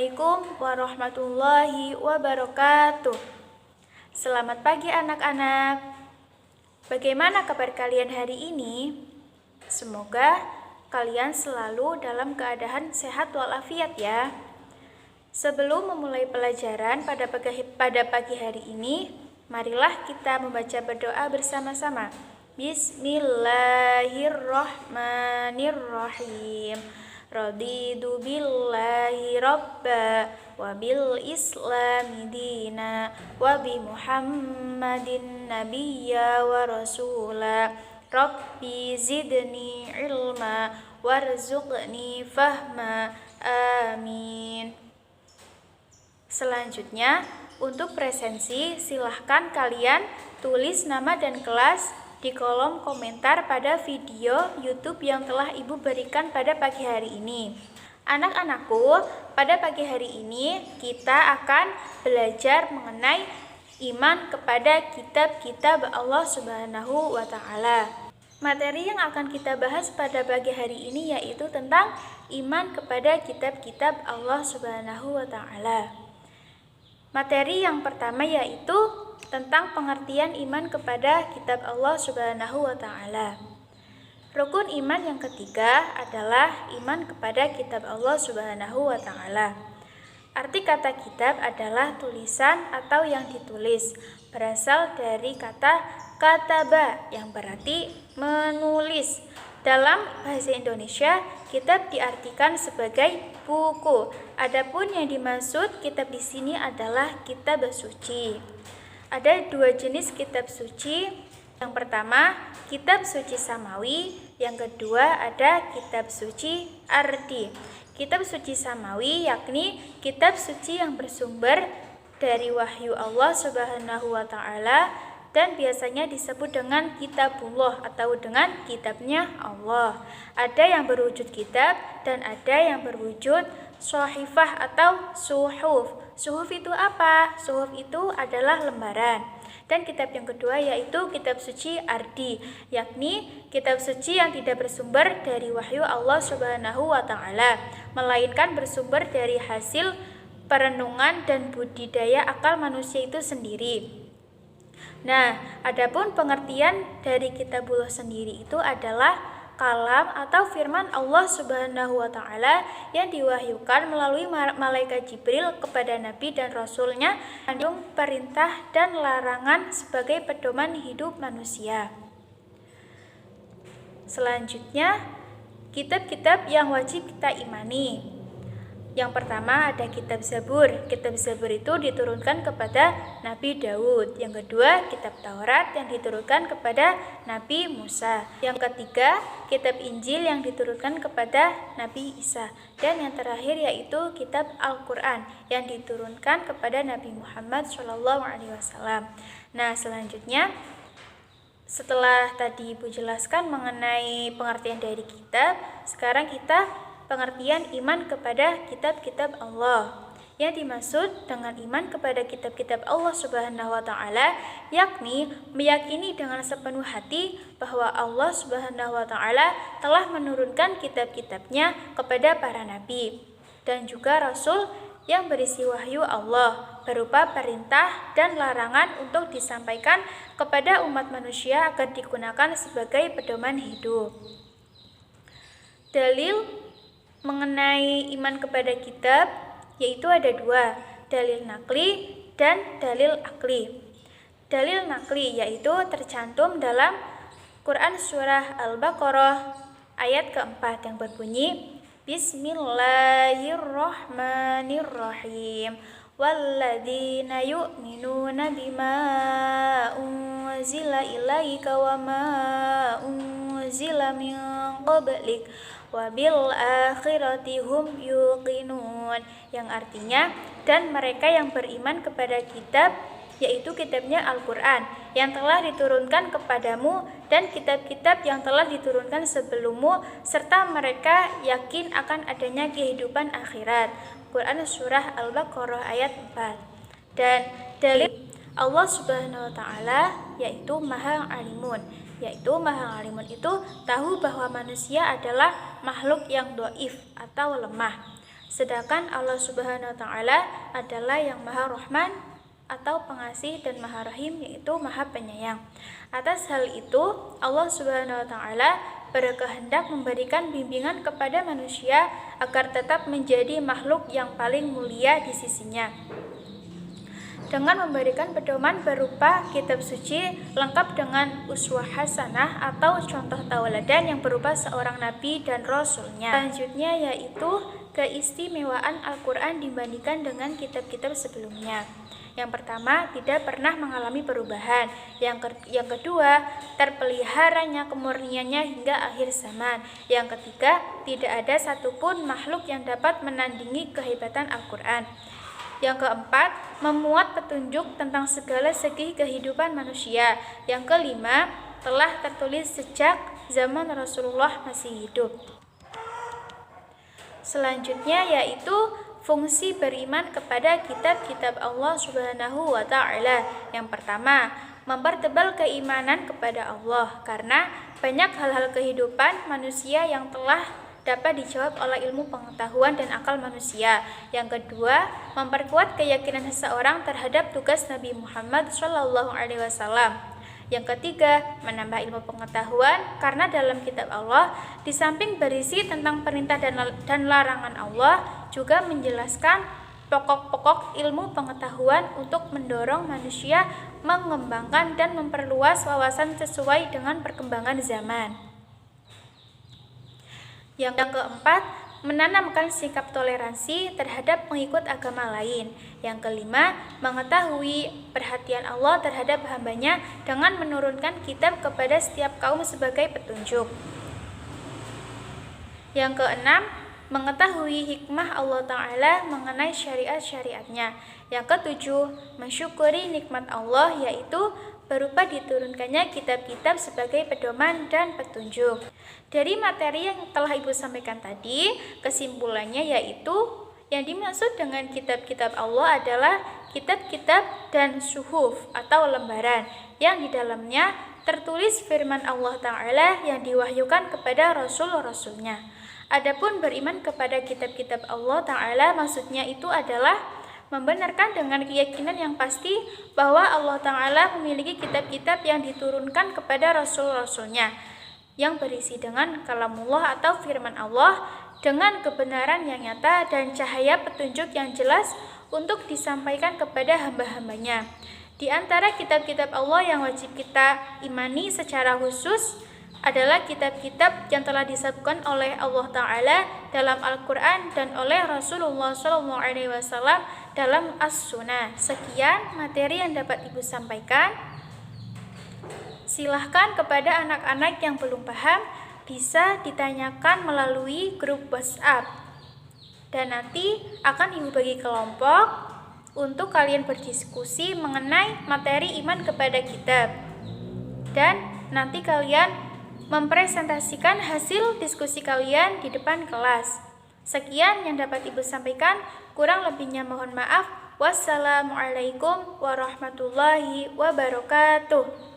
Assalamualaikum warahmatullahi wabarakatuh. Selamat pagi anak-anak. Bagaimana kabar kalian hari ini? Semoga kalian selalu dalam keadaan sehat walafiat ya. Sebelum memulai pelajaran pada pagi hari ini, marilah kita membaca berdoa bersama-sama. Bismillahirrahmanirrahim. Raditu billahi rabba wa bil islami dina wa bi muhammadin nabiyya wa rasula. Rabbi zidni ilma warzuqni fahma. Amin. Selanjutnya, untuk presensi silahkan kalian tulis nama dan kelas di kolom komentar pada video YouTube yang telah Ibu berikan pada pagi hari ini. Anak-anakku, pada pagi hari ini kita akan belajar mengenai iman kepada kitab-kitab Allah Subhanahu wa Ta'ala. Materi yang akan kita bahas pada pagi hari ini yaitu tentang iman kepada kitab-kitab Allah Subhanahu wa Ta'ala. Materi yang pertama yaitu tentang pengertian iman kepada kitab Allah Subhanahu wa Ta'ala. Rukun iman yang ketiga adalah iman kepada kitab Allah Subhanahu wa Ta'ala. Arti kata kitab adalah tulisan atau yang ditulis, berasal dari kata kataba yang berarti menulis. Dalam bahasa Indonesia, kitab diartikan sebagai buku. Adapun yang dimaksud kitab di sini adalah kitab suci. Ada dua jenis kitab suci. Yang pertama, kitab suci samawi. Yang kedua, ada kitab suci ardi. Kitab suci samawi yakni kitab suci yang bersumber dari wahyu Allah Subhanahu wa Ta'ala dan biasanya disebut dengan kitabullah atau dengan kitabnya Allah. Ada yang berwujud kitab dan ada yang berwujud sohifah atau suhuf. Suhuf itu apa? Suhuf itu adalah lembaran. Dan kitab yang kedua yaitu kitab suci ardi, yakni kitab suci yang tidak bersumber dari wahyu Allah Subhanahu wa Ta'ala, melainkan bersumber dari hasil perenungan dan budidaya akal manusia itu sendiri. Nah, adapun pengertian dari kitabullah sendiri itu adalah kalam atau firman Allah Subhanahu wa Ta'ala yang diwahyukan melalui malaikat Jibril kepada Nabi dan Rasulnya, mengandung perintah dan larangan sebagai pedoman hidup manusia. Selanjutnya, kitab-kitab yang wajib kita imani. Yang pertama ada kitab Zabur. Kitab Zabur itu diturunkan kepada Nabi Daud. Yang kedua, kitab Taurat yang diturunkan kepada Nabi Musa. Yang ketiga, kitab Injil yang diturunkan kepada Nabi Isa. Dan yang terakhir yaitu kitab Al-Quran yang diturunkan kepada Nabi Muhammad SAW. Nah, selanjutnya setelah tadi Ibu jelaskan mengenai pengertian dari kitab, sekarang kita pengertian iman kepada kitab-kitab Allah. Yang dimaksud dengan iman kepada kitab-kitab Allah Subhanahu wa Ta'ala yakni meyakini dengan sepenuh hati bahwa Allah Subhanahu wa Ta'ala telah menurunkan kitab-kitabnya kepada para nabi dan juga rasul yang berisi wahyu Allah berupa perintah dan larangan untuk disampaikan kepada umat manusia agar digunakan sebagai pedoman hidup. Dalil mengenai iman kepada kitab yaitu ada dua, dalil nakli dan dalil akli. Dalil nakli yaitu tercantum dalam Quran surah Al-Baqarah ayat keempat yang berbunyi Bismillahirrahmanirrahim. Walladzina yu'minuna bima unzila ilaika wa ma unzila min qablik wabil akhirati hum yuqinun, yang artinya dan mereka yang beriman kepada kitab yaitu kitabnya Al-Quran yang telah diturunkan kepadamu dan kitab-kitab yang telah diturunkan sebelummu serta mereka yakin akan adanya kehidupan akhirat. Quran surah Al-Baqarah ayat 4. Dan dalil Allah Subhanahu wa Ta'ala yaitu Maha Alimun. Yaitu Maha Alimun itu tahu bahwa manusia adalah makhluk yang dhaif atau lemah. Sedangkan Allah Subhanahu wa taala adalah yang Maha Rahman atau pengasih dan Maha Rahim, yaitu Maha Penyayang. Atas hal itu, Allah Subhanahu wa taala berkehendak memberikan bimbingan kepada manusia agar tetap menjadi makhluk yang paling mulia di sisinya, dengan memberikan pedoman berupa kitab suci lengkap dengan uswah hasanah atau contoh tauladan yang berupa seorang nabi dan rasulnya. Selanjutnya yaitu keistimewaan Al-Quran dibandingkan dengan kitab-kitab sebelumnya. Yang pertama, tidak pernah mengalami perubahan. Yang kedua, terpeliharanya kemurniannya hingga akhir zaman. Yang ketiga, tidak ada satupun makhluk yang dapat menandingi kehebatan Al-Quran. Yang keempat, memuat petunjuk tentang segala segi kehidupan manusia. Yang kelima, telah tertulis sejak zaman Rasulullah masih hidup. Selanjutnya yaitu fungsi beriman kepada kitab-kitab Allah Subhanahu wa taala. Yang pertama, mempertebal keimanan kepada Allah, karena banyak hal-hal kehidupan manusia yang telah dapat dijawab oleh ilmu pengetahuan dan akal manusia. Yang kedua, memperkuat keyakinan seseorang terhadap tugas Nabi Muhammad SAW. Yang ketiga, menambah ilmu pengetahuan, karena dalam kitab Allah di samping berisi tentang perintah dan larangan Allah, juga menjelaskan pokok-pokok ilmu pengetahuan untuk mendorong manusia mengembangkan dan memperluas wawasan sesuai dengan perkembangan zaman. Yang keempat, menanamkan sikap toleransi terhadap pengikut agama lain. Yang kelima, mengetahui perhatian Allah terhadap hambanya dengan menurunkan kitab kepada setiap kaum sebagai petunjuk. Yang keenam, mengetahui hikmah Allah Ta'ala mengenai syariat-syariatnya. Yang ketujuh, mensyukuri nikmat Allah, yaitu berupa diturunkannya kitab-kitab sebagai pedoman dan petunjuk. Dari materi yang telah Ibu sampaikan tadi, kesimpulannya yaitu yang dimaksud dengan kitab-kitab Allah adalah kitab-kitab dan suhuf atau lembaran yang di dalamnya tertulis firman Allah Ta'ala yang diwahyukan kepada Rasul-Rasulnya. Adapun beriman kepada kitab-kitab Allah Ta'ala maksudnya itu adalah membenarkan dengan keyakinan yang pasti bahwa Allah Ta'ala memiliki kitab-kitab yang diturunkan kepada Rasul-Rasulnya yang berisi dengan kalamullah atau firman Allah dengan kebenaran yang nyata dan cahaya petunjuk yang jelas untuk disampaikan kepada hamba-hambanya. Di antara kitab-kitab Allah yang wajib kita imani secara khusus adalah kitab-kitab yang telah disebutkan oleh Allah Ta'ala dalam Al-Quran dan oleh Rasulullah SAW dalam As-Sunnah. Sekian materi yang dapat Ibu sampaikan. Silahkan kepada anak-anak yang belum paham bisa ditanyakan melalui grup WhatsApp. Dan nanti akan Ibu bagi kelompok untuk kalian berdiskusi mengenai materi iman kepada kitab. Dan nanti kalian mempresentasikan hasil diskusi kalian di depan kelas. Sekian yang dapat Ibu sampaikan, kurang lebihnya mohon maaf. Wassalamualaikum warahmatullahi wabarakatuh.